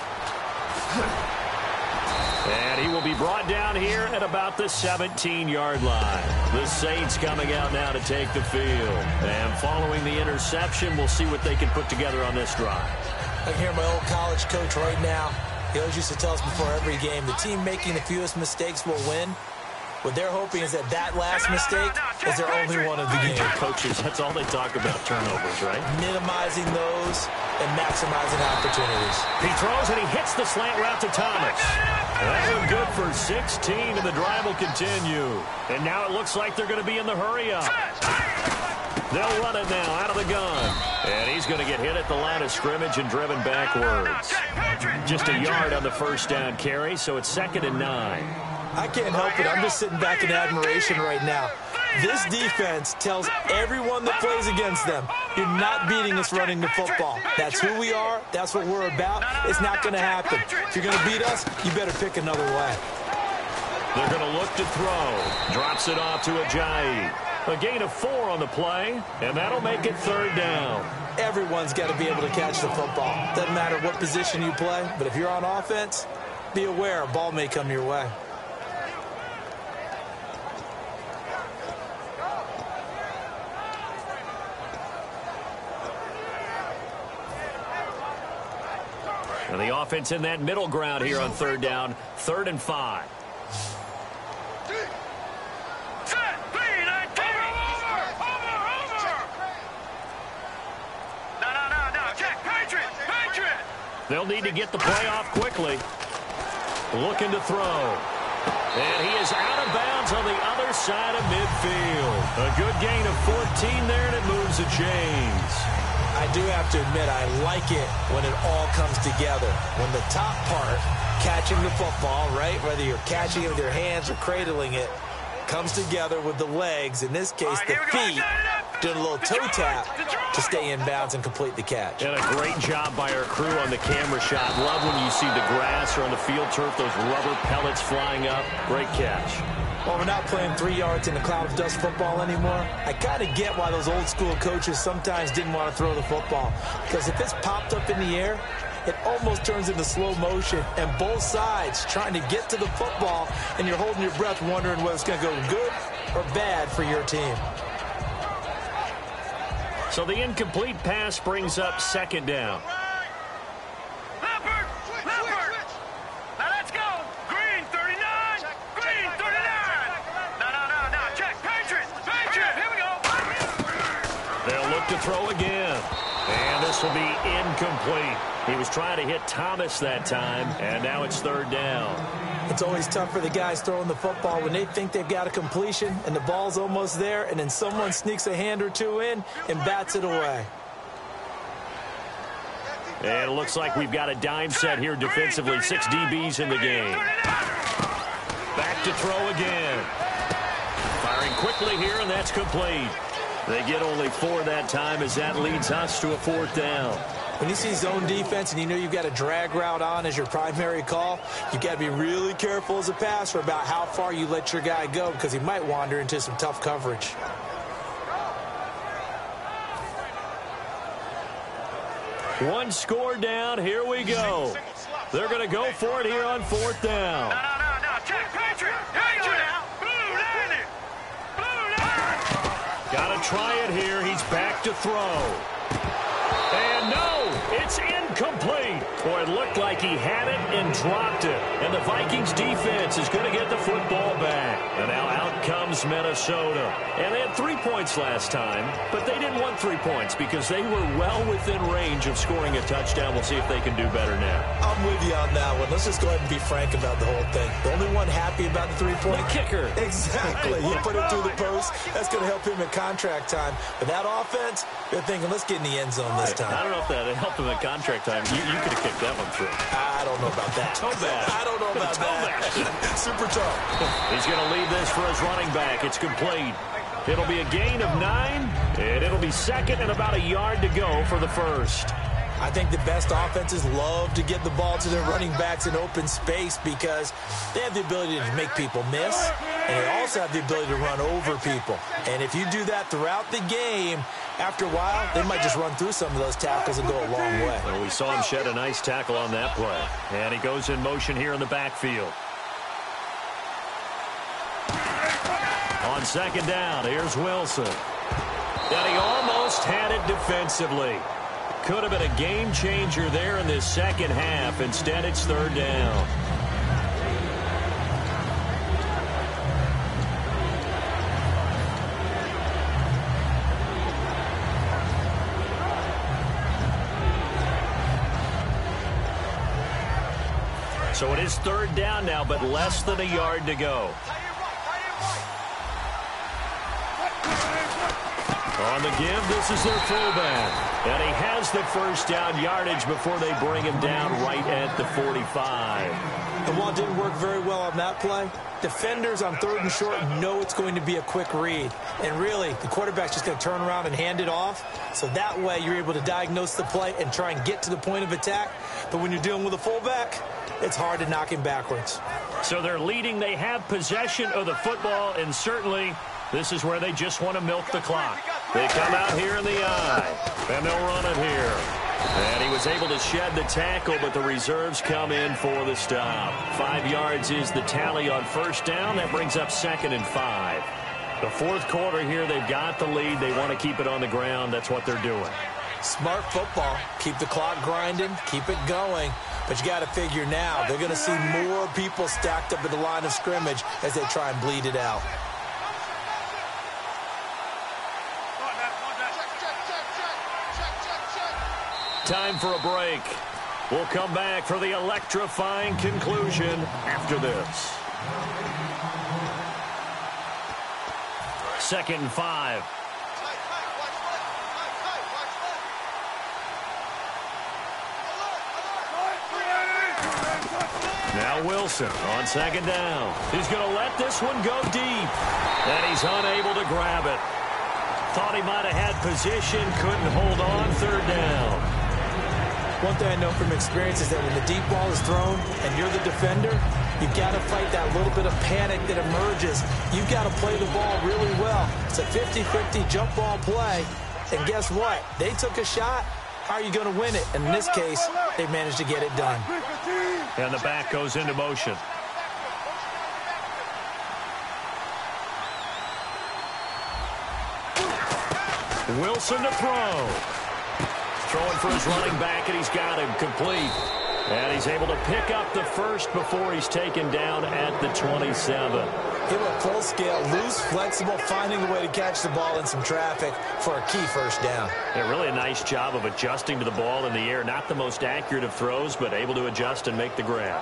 And he will be brought down here at about the 17-yard line. The Saints coming out now to take the field. And following the interception, we'll see what they can put together on this drive. I can hear my old college coach right now. He always used to tell us before every game, the team making the fewest mistakes will win. What they're hoping is that last mistake is their only one of the game. Coaches, that's all they talk about, turnovers, right? Minimizing those and maximizing opportunities. He throws and he hits the slant route to Thomas. That one good for 16, and the drive will continue. And now it looks like they're going to be in the hurry-up. They'll run it now out of the gun. And he's going to get hit at the line of scrimmage and driven backwards. Just a yard on the first down carry, so it's 2nd and 9. I can't help it. I'm just sitting back in admiration right now. This defense tells everyone that plays against them, you're not beating us running the football. That's who we are. That's what we're about. It's not going to happen. If you're going to beat us, you better pick another way. They're going to look to throw. Drops it off to Ajayi. A gain of 4 on the play, and that'll make it 3rd down. Everyone's got to be able to catch the football. Doesn't matter what position you play, but if you're on offense, be aware a ball may come your way. And the offense in that middle ground here on 3rd down, 3rd and 5. They'll need to get the play off quickly. Looking to throw. And he is out of bounds on the other side of midfield. A good gain of 14 there, and it moves the chains. I do have to admit, I like it when it all comes together. When the top part, catching the football, right, whether you're catching it with your hands or cradling it, comes together with the legs, in this case the feet, doing a little toe tap to stay in bounds and complete the catch. And a great job by our crew on the camera shot. Love when you see the grass or on the field turf, those rubber pellets flying up. Great catch. Well, we're not playing 3 yards in a cloud of dust football anymore. I kind of get why those old school coaches sometimes didn't want to throw the football. Because if it's popped up in the air, it almost turns into slow motion, and both sides trying to get to the football, and you're holding your breath wondering whether it's going to go good or bad for your team. So the incomplete pass brings up 2nd down. Now let's go. Green 39. Green 39. No. Check. Patriot. Here we go. They'll look to throw again. And this will be incomplete. He was trying to hit Thomas that time, and now it's 3rd down. It's always tough for the guys throwing the football when they think they've got a completion and the ball's almost there, and then someone sneaks a hand or two in and bats it away. And it looks like we've got a dime set here defensively. 6 DBs in the game. Back to throw again. Firing quickly here, and that's complete. They get only 4 that time as that leads us to a 4th down. When you see zone defense and you know you've got a drag route on as your primary call, you've got to be really careful as a passer about how far you let your guy go because he might wander into some tough coverage. One score down. Here we go. They're going to go for it here on 4th down. No. Check, Patriot. Patriot. Blue landed. Blue landed. Got to try it here. He's back to throw. And no, it's incomplete. Boy, it looked like he had it and dropped it. And the Vikings defense is going to get the football back. And now out comes Minnesota. And they had 3 points last time, but they didn't want 3 points because they were well within range of scoring a touchdown. We'll see if they can do better now. I'm with you on that one. Let's just go ahead and be frank about the whole thing. The only one happy about the 3-point kicker. Exactly. He put it through the post. That's going to help him at contract time. But that offense, they're thinking, let's get in the end zone this time. I don't know if that helped him at contract time. You could have kicked that one through. I don't know about that. Toe bash. I don't know about that. Super tough. He's going to lead this for his running back. It's complete. It'll be a gain of 9, and it'll be 2nd and about a yard to go for the first. I think the best offenses love to get the ball to their running backs in open space because they have the ability to make people miss, and they also have the ability to run over people. And if you do that throughout the game, after a while, they might just run through some of those tackles and go a long way. Well, we saw him shed a nice tackle on that play. And he goes in motion here in the backfield. On 2nd down, here's Wilson. And he almost had it defensively. Could have been a game changer there in this second half. Instead, it's 3rd down. So it is 3rd down now, but less than a yard to go. On the give, this is their fullback. And he has the first down yardage before they bring him down right at the 45. And while it didn't work very well on that play, defenders on 3rd and short know it's going to be a quick read. And really, the quarterback's just going to turn around and hand it off. So that way, you're able to diagnose the play and try and get to the point of attack. But when you're dealing with a fullback, it's hard to knock him backwards. So they're leading. They have possession of the football, and certainly this is where they just want to milk the clock. They come out here in the eye, and they'll run it here. And he was able to shed the tackle, but the reserves come in for the stop. 5 yards is the tally on 1st down. That brings up 2nd and 5. The 4th quarter here, they've got the lead. They want to keep it on the ground. That's what they're doing. Smart football. Keep the clock grinding. Keep it going. But you got to figure now, they're going to see more people stacked up at the line of scrimmage as they try and bleed it out. Time for a break. We'll come back for the electrifying conclusion after this. 2nd and 5. Now Wilson on 2nd down. He's going to let this one go deep. And he's unable to grab it. Thought he might have had position, couldn't hold on. 3rd down. One thing I know from experience is that when the deep ball is thrown and you're the defender, you've got to fight that little bit of panic that emerges. You've got to play the ball really well. It's a 50-50 jump ball play. And guess what? They took a shot. How are you going to win it? And in this case, they managed to get it done. And the back goes into motion. Wilson to throw. Throwing for his running back, and he's got him complete. And he's able to pick up the first before he's taken down at the 27. He went full scale, loose, flexible, finding a way to catch the ball in some traffic for a key 1st down. Yeah, really a nice job of adjusting to the ball in the air. Not the most accurate of throws, but able to adjust and make the grab.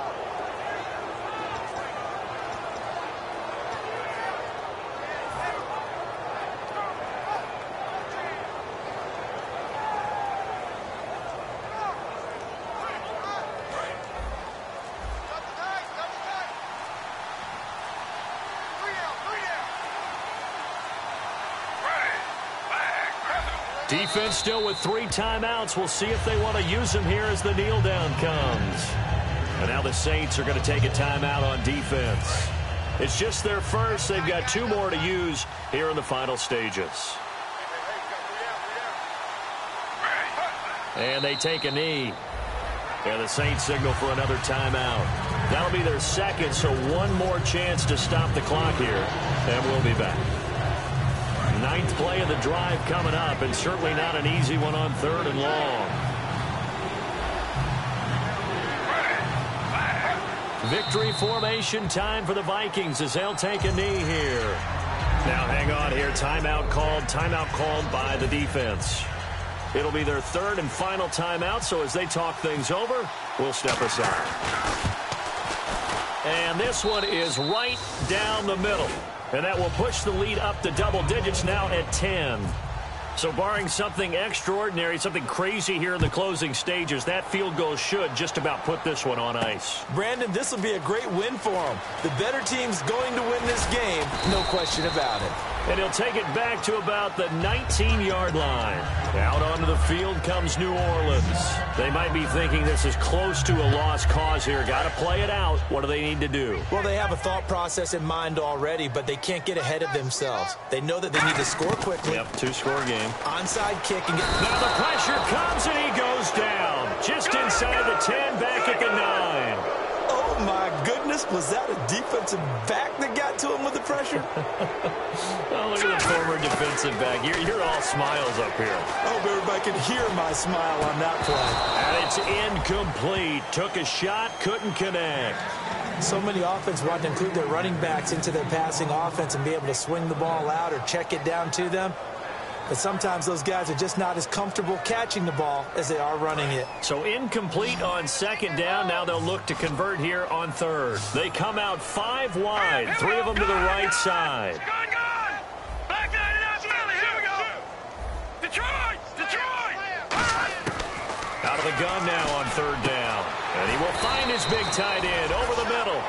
Defense still with 3 timeouts. We'll see if they want to use them here as the kneel down comes. And now the Saints are going to take a timeout on defense. It's just their first. They've got 2 more to use here in the final stages. And they take a knee. And the Saints signal for another timeout. That'll be their second, so 1 more chance to stop the clock here. And we'll be back. 9th play of the drive coming up, and certainly not an easy one on 3rd and long. Victory formation time for the Vikings as they'll take a knee here. Now hang on here. Timeout called by the defense. It'll be their 3rd and final timeout, so as they talk things over, we'll step aside. And this one is right down the middle. And that will push the lead up to double digits now at 10. So barring something extraordinary, something crazy here in the closing stages, that field goal should just about put this one on ice. Brandon, this will be a great win for them. The better team's going to win this game, no question about it. And he'll take it back to about the 19-yard line. Out onto the field comes New Orleans. They might be thinking this is close to a lost cause here. Got to play it out. What do they need to do? Well, they have a thought process in mind already, but they can't get ahead of themselves. They know that they need to score quickly. Yep, 2-score game. Onside kick. And now the pressure comes, and he goes down. Just inside the 10, back at the 9. Oh, my goodness. Was that a defensive back that got to him with the pressure? Oh, look at the former defensive back. You're all smiles up here. I hope everybody can hear my smile on that play. And it's incomplete. Took a shot, couldn't connect. So many offenses want to include their running backs into their passing offense and be able to swing the ball out or check it down to them. But sometimes those guys are just not as comfortable catching the ball as they are running it. So incomplete on 2nd down. Now they'll look to convert here on 3rd. They come out 5 wide, 3 of them to the right side. Back that it up, Philly. Here we go. Detroit. Out of the gun now on 3rd down. And he will find his big tight end over the middle.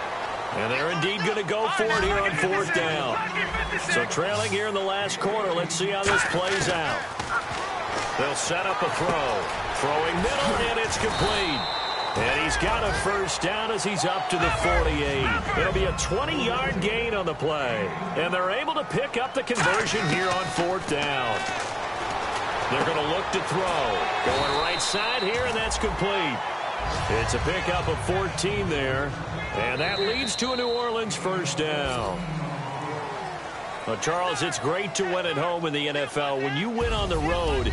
And they're indeed going to go for it here on 4th down. So trailing here in the last quarter. Let's see how this plays out. They'll set up a throw. Throwing middle, and it's complete. And he's got a 1st down as he's up to the 48. It'll be a 20-yard gain on the play. And they're able to pick up the conversion here on 4th down. They're going to look to throw. Going right side here, and that's complete. It's a pickup of 14 there. And that leads to a New Orleans 1st down. Well, Charles, it's great to win at home in the NFL. When you win on the road,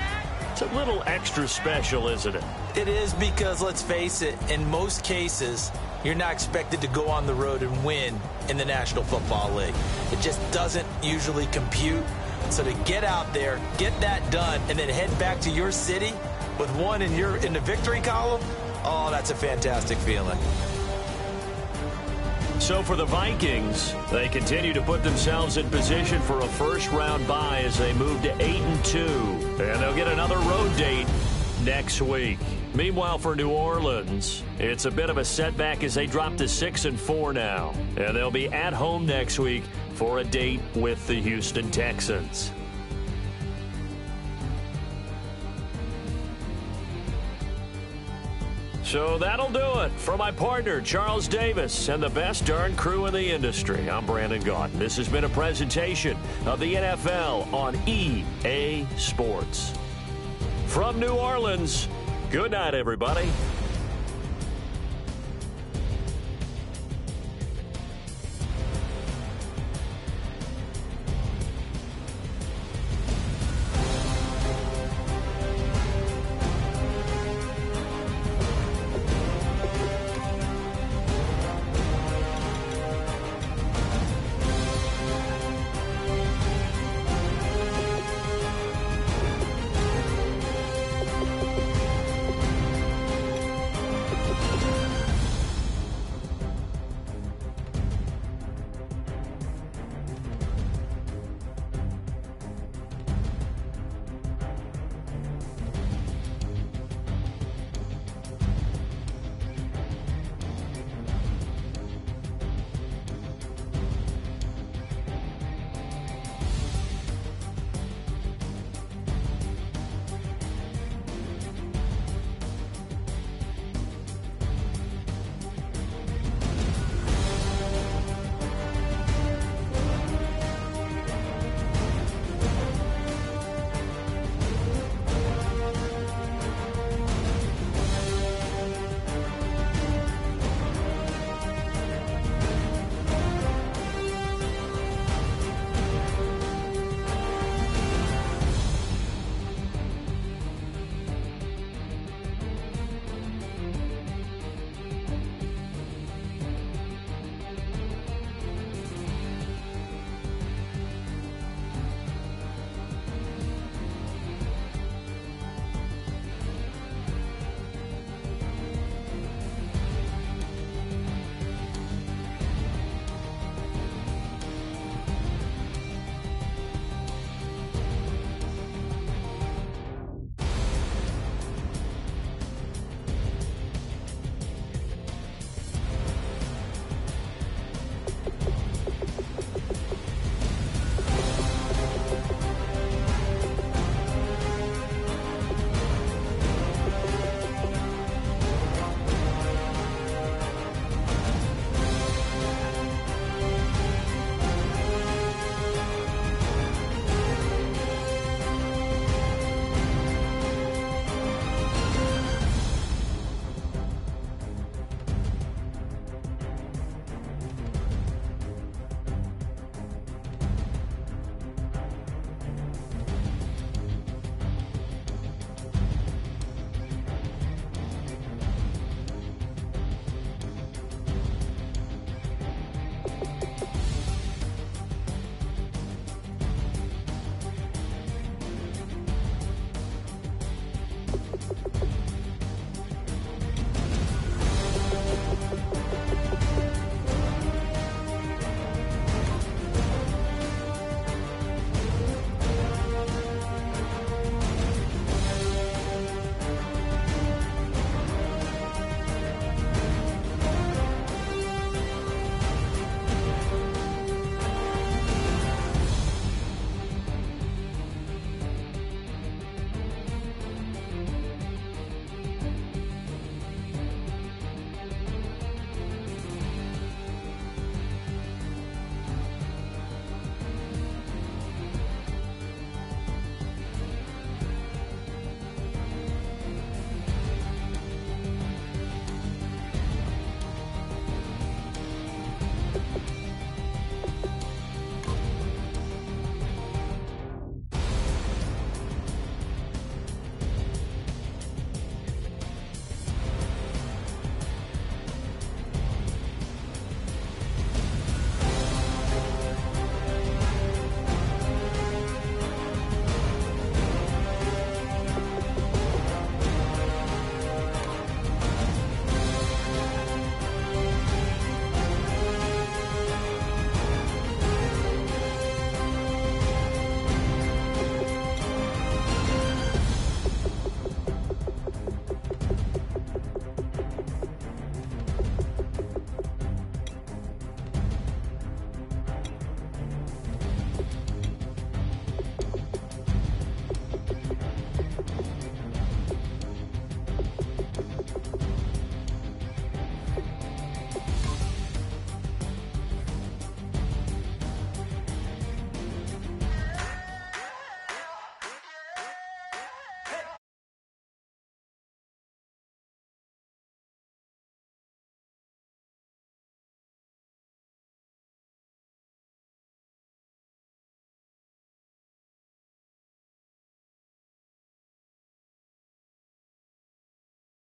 it's a little extra special, isn't it? It is because, let's face it, in most cases, you're not expected to go on the road and win in the National Football League. It just doesn't usually compute. So to get out there, get that done, and then head back to your city with one in the victory column, oh, that's a fantastic feeling. So for the Vikings, they continue to put themselves in position for a first-round bye as they move to 8-2. And they'll get another road date next week. Meanwhile, for New Orleans, it's a bit of a setback as they drop to 6-4 now. And they'll be at home next week for a date with the Houston Texans. So that'll do it. For my partner, Charles Davis, and the best darn crew in the industry, I'm Brandon Gaudin. This has been a presentation of the NFL on EA Sports. From New Orleans, good night, everybody.